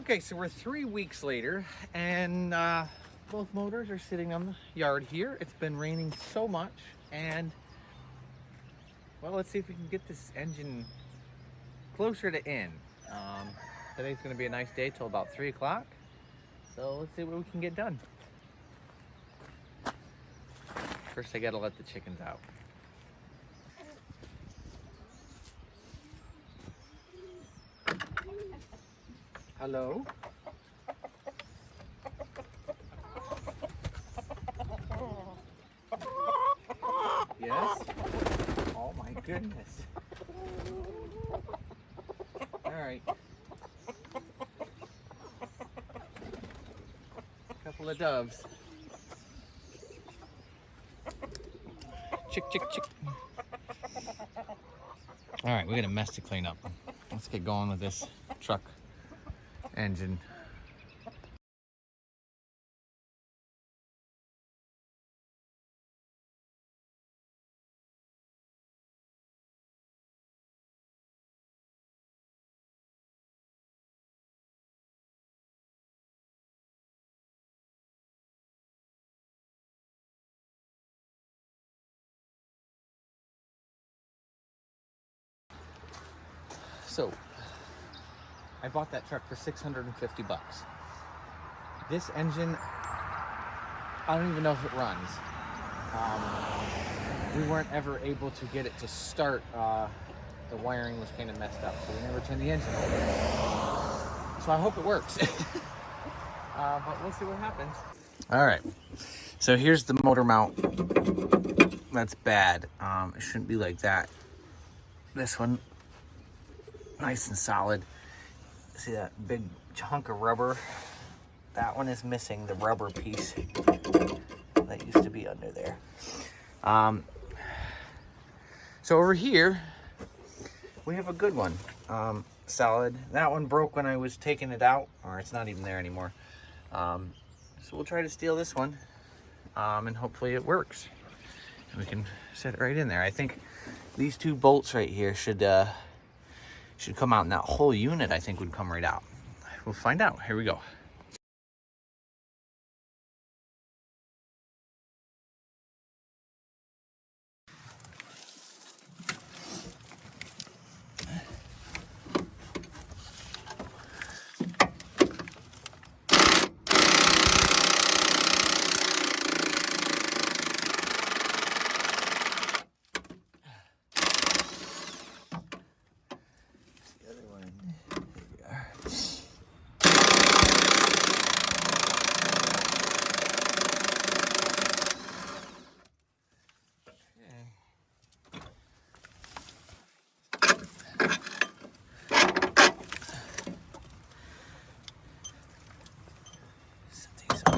Okay, so we're 3 weeks later, and both motors are sitting on the yard here. It's been raining so much, and well, let's see if we can get this engine closer to in. Today's going to be a nice day till about 3 o'clock, so let's see what we can get done. First, I got to let the chickens out. Hello? Yes? Oh my goodness. All right. Couple of doves. Chick, chick, chick. All right, we got a mess to clean up. Let's get going with this truck engine. So, I bought that truck for $650. This engine, I don't even know if it runs. We weren't ever able to get it to start. The wiring was kind of messed up, so we never turned the engine over. So I hope it works. But we'll see what happens. All right, so here's the motor mount. That's bad. It shouldn't be like that. This one, nice and solid. See that big chunk of rubber? That one is missing the rubber piece that used to be under there. So over here, we have a good one, solid. That one broke when I was taking it out, or it's not even there anymore. So we'll try to steal this one, and hopefully it works. We can set it right in there. I think these two bolts right here should come out, and that whole unit, I think, would come right out. We'll find out. Here we go.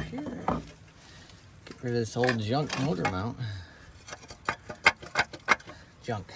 Here. Get rid of this old junk motor mount. Junk.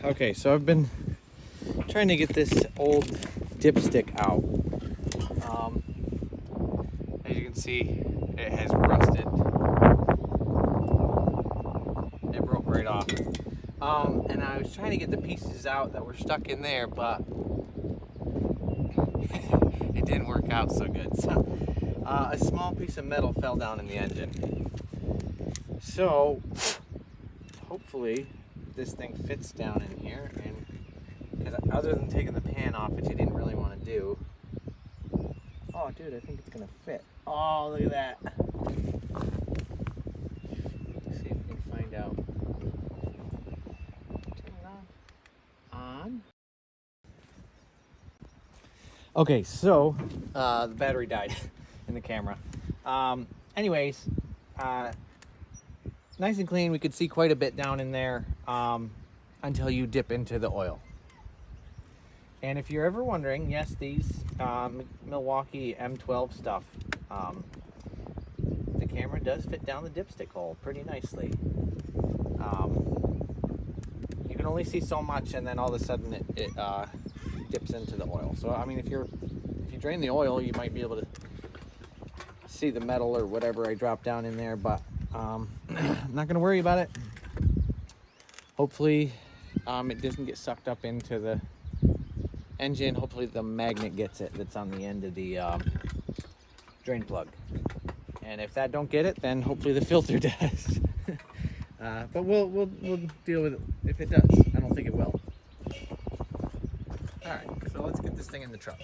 Okay, so I've been trying to get this old dipstick out. As you can see, it has rusted. It broke right off. And I was trying to get the pieces out that were stuck in there, but it didn't work out so good. So a small piece of metal fell down in the engine. So hopefully this thing fits down in here, and because other than taking the pan off, which I didn't really want to do. Oh dude, I think it's gonna fit. Oh, look at that. Let's see if we can find out. Turn it on. Okay, so the battery died in the camera. Anyways, nice and clean. We could see quite a bit down in there until you dip into the oil. And if you're ever wondering, yes, these Milwaukee M12 stuff, the camera does fit down the dipstick hole pretty nicely. You can only see so much, and then all of a sudden it dips into the oil. So I mean, if you drain the oil, you might be able to see the metal or whatever I dropped down in there, but I'm not going to worry about it. Hopefully it doesn't get sucked up into the engine. Hopefully the magnet gets it that's on the end of the drain plug. And if that don't get it, then hopefully the filter does. But we'll deal with it if it does. I don't think it will. All right, so let's get this thing in the truck.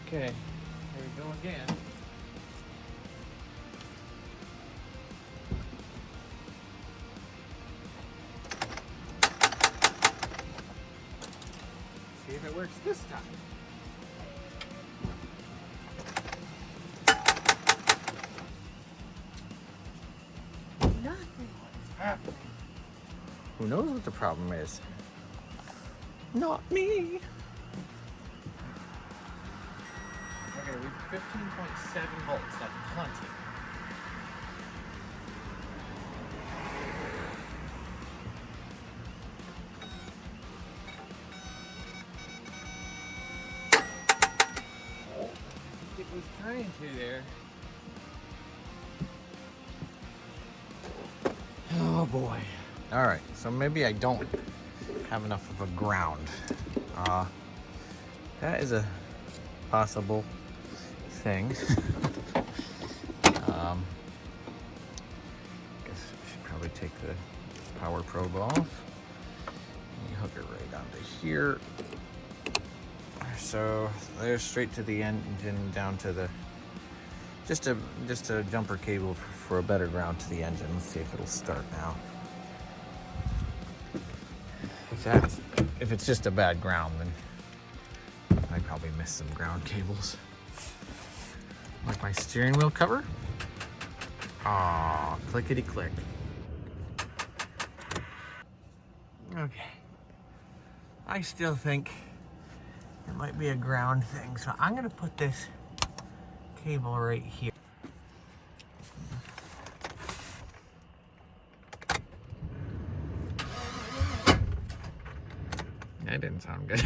Okay, here we go again. See if it works this time. Nothing. What's happening? Who knows what the problem is? Not me. Okay, we've 15.7 volts. That's plenty. It was trying to there. Oh boy. All right, so maybe I don't have enough of a ground. That is a possible thing. Guess I should probably take the power probe off. You hook it right onto here. So there's straight to the engine, down to the just a jumper cable for a better ground to the engine. Let's see if it'll start now. If it's just a bad ground, then I probably missed some ground cables. Like my steering wheel cover. Aw, clickety click. Okay. I still think it might be a ground thing, so I'm gonna put this cable right here. That didn't sound good.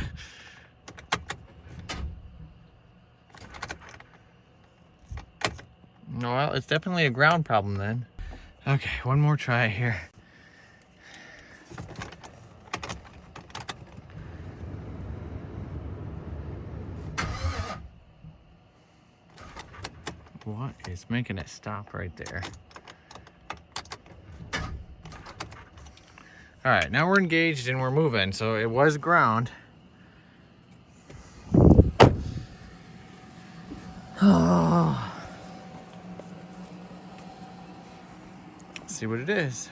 No, well, it's definitely a ground problem then. Okay, one more try here. What is making it stop right there? All right, now we're engaged and we're moving, so it was ground. Oh. See what it is,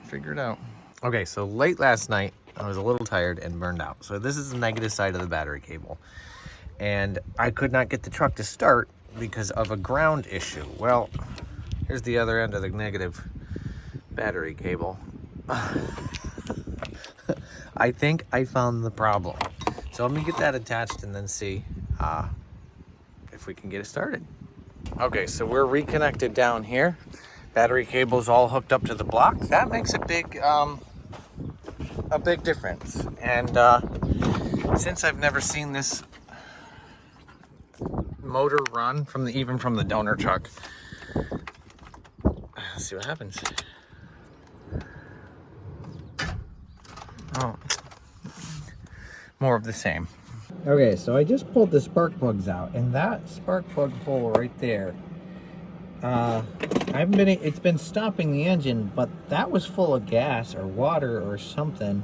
figure it out. Okay, so late last night, I was a little tired and burned out. So this is the negative side of the battery cable. And I could not get the truck to start because of a ground issue. Well, here's the other end of the negative battery cable. I think I found the problem. So let me get that attached and then see if we can get it started. Okay, so we're reconnected down here. Battery cable's all hooked up to the block. That makes a big difference. And since I've never seen this motor run even from the donor truck, let's see what happens. Oh, more of the same. Okay, so I just pulled the spark plugs out, and that spark plug hole right there, it's been stopping the engine, but that was full of gas or water or something.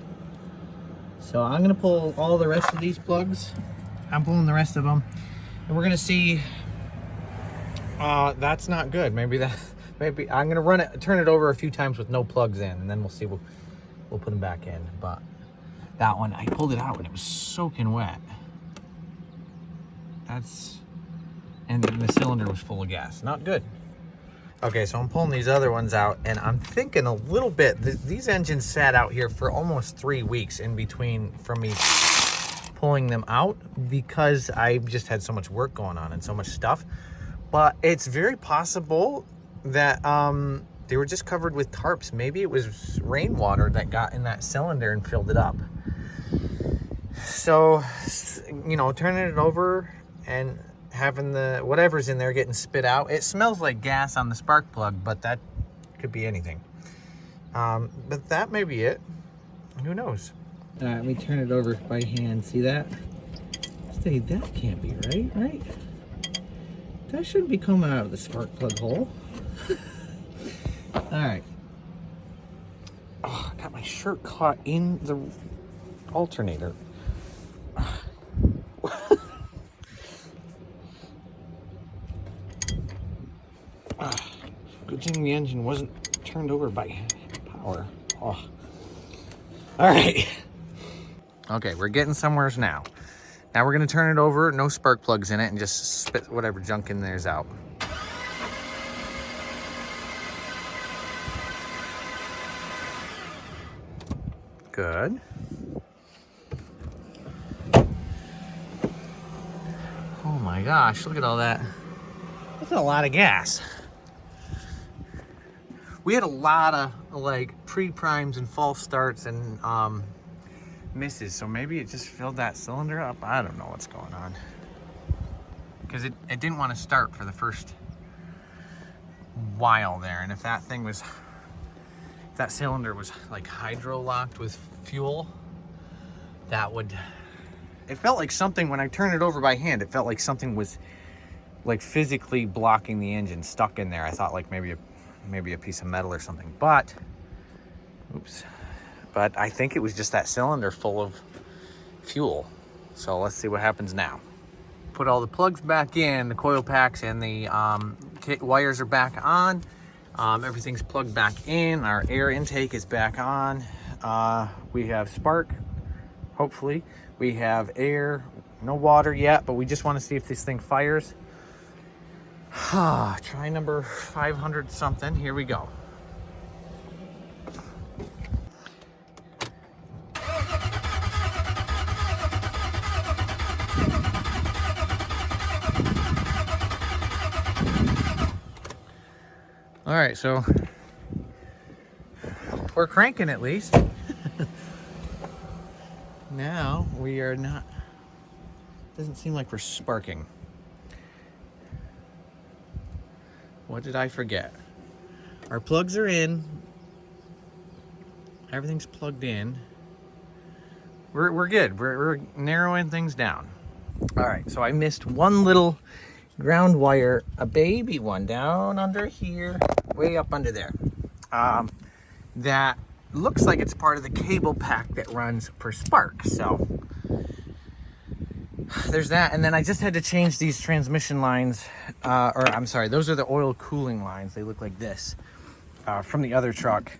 So I'm gonna pull all the rest of these plugs. I'm pulling the rest of them, and we're gonna see. That's not good. Maybe I'm gonna turn it over a few times with no plugs in, and then we'll see. We'll put them back in. But that one, I pulled it out and it was soaking wet. And the cylinder was full of gas. Not good. Okay, so I'm pulling these other ones out, and I'm thinking a little bit. These engines sat out here for almost 3 weeks in between from me pulling them out because I just had so much work going on and so much stuff. But it's very possible that they were just covered with tarps. Maybe it was rainwater that got in that cylinder and filled it up. So, turning it over and having the whatever's in there getting spit out. It smells like gas on the spark plug, but that could be anything. But that may be it. Who knows? All right, let me turn it over by hand. See that? Say, that can't be right? That shouldn't be coming out of the spark plug hole. All right. Oh, I got my shirt caught in the alternator. thing in the engine wasn't turned over by power. Oh. All right. Okay, we're getting somewheres now. Now we're gonna turn it over, no spark plugs in it, and just spit whatever junk in there's out. Good. Oh my gosh, look at all that. That's a lot of gas. We had a lot of like pre-primes and false starts and misses, so maybe it just filled that cylinder up. I don't know what's going on. Because it didn't want to start for the first while there, and if that thing was, if that cylinder was like hydro locked with fuel, that would, it felt like something, when I turned it over by hand, it felt like something was like physically blocking the engine, stuck in there. I thought like maybe a piece of metal or something, but oops. But I think it was just that cylinder full of fuel. So let's see what happens now. Put all the plugs back in, the coil packs and the wires are back on. Everything's plugged back in. Our air intake is back on. We have spark, hopefully. We have air, no water yet, but we just want to see if this thing fires. Try number 500 something. Here we go. All right, so we're cranking at least. Now we are not, doesn't seem like we're sparking. What did I forget? Our plugs are in. Everything's plugged in. We're good. We're narrowing things down. All right, so I missed one little ground wire, a baby one down under here, way up under there. That looks like it's part of the cable pack that runs for spark. So there's that, and then I just had to change these transmission lines, or I'm sorry, those are the oil cooling lines. They look like this from the other truck.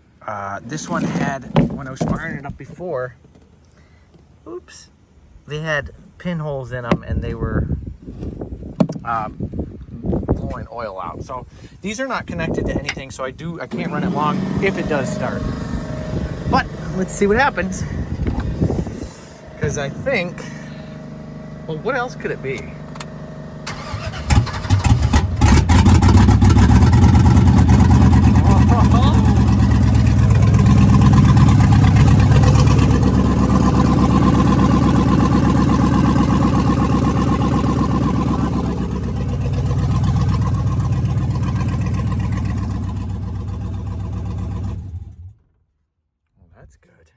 This one had, when I was firing it up before, oops, they had pinholes in them and they were blowing oil out. So these are not connected to anything, so I can't run it long if it does start. But let's see what happens, because I think, well, what else could it be? That's good.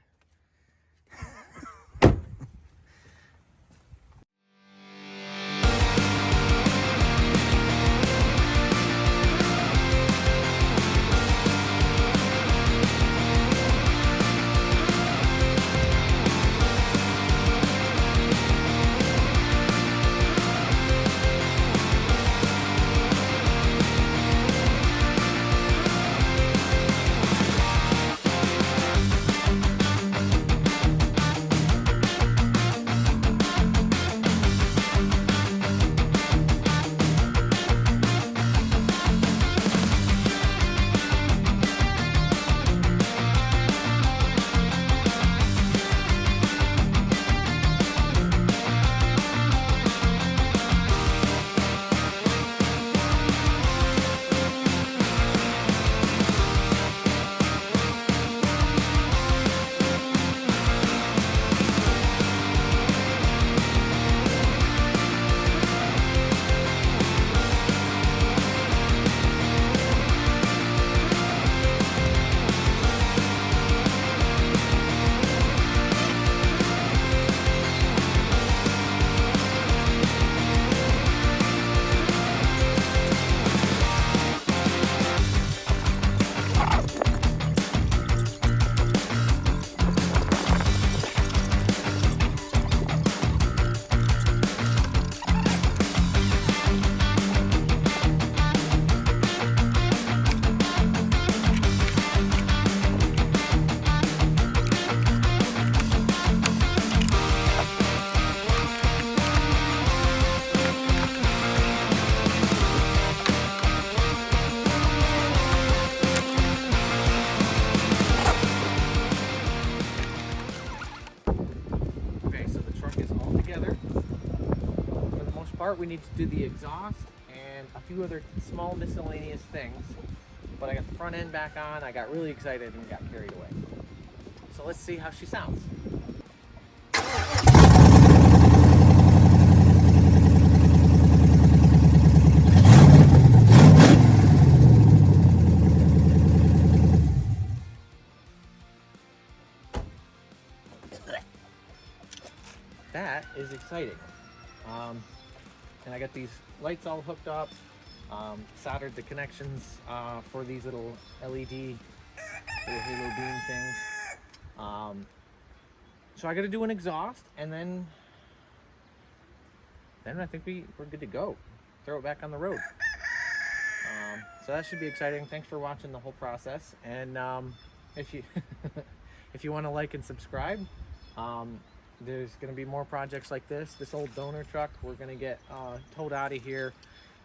here. For the most part, we need to do the exhaust and a few other small miscellaneous things. But I got the front end back on, I got really excited and got carried away. So let's see how she sounds. That is exciting. And I got these lights all hooked up, soldered the connections for these little LED, little halo beam things. So I got to do an exhaust, and then I think we're good to go. Throw it back on the road. So that should be exciting. Thanks for watching the whole process. And if you if you want to like and subscribe, there's going to be more projects like this. This old donor truck, we're going to get towed out of here.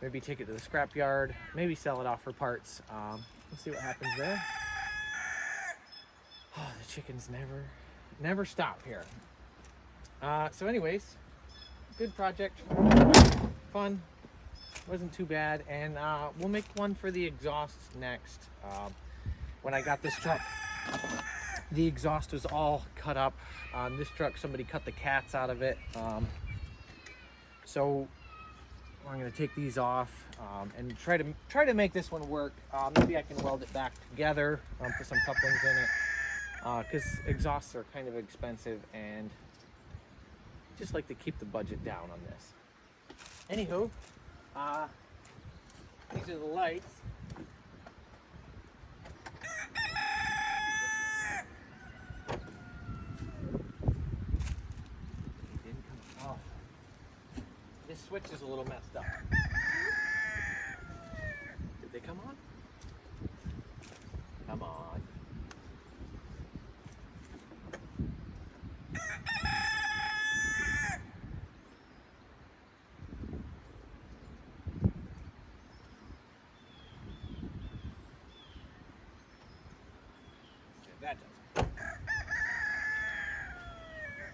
Maybe take it to the scrap yard. Maybe sell it off for parts. Let's see what happens there. Oh, the chickens never stop here. So anyways, good project. Fun. Wasn't too bad. And we'll make one for the exhaust next. When I got this truck, the exhaust was all cut up. On this truck, somebody cut the cats out of it. So I'm going to take these off and try to make this one work. Maybe I can weld it back together, put some couplings in it, because exhausts are kind of expensive, and just like to keep the budget down on this. Anywho, these are the lights. This switch is a little messed up. Did they come on? Come on. That does it.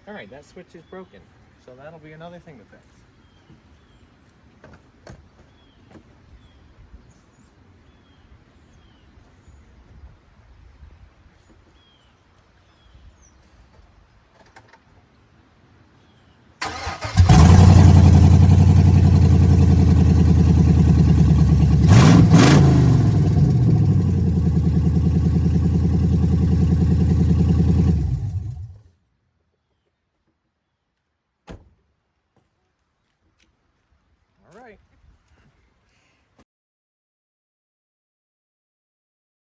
All right, that switch is broken, so that'll be another thing to fix.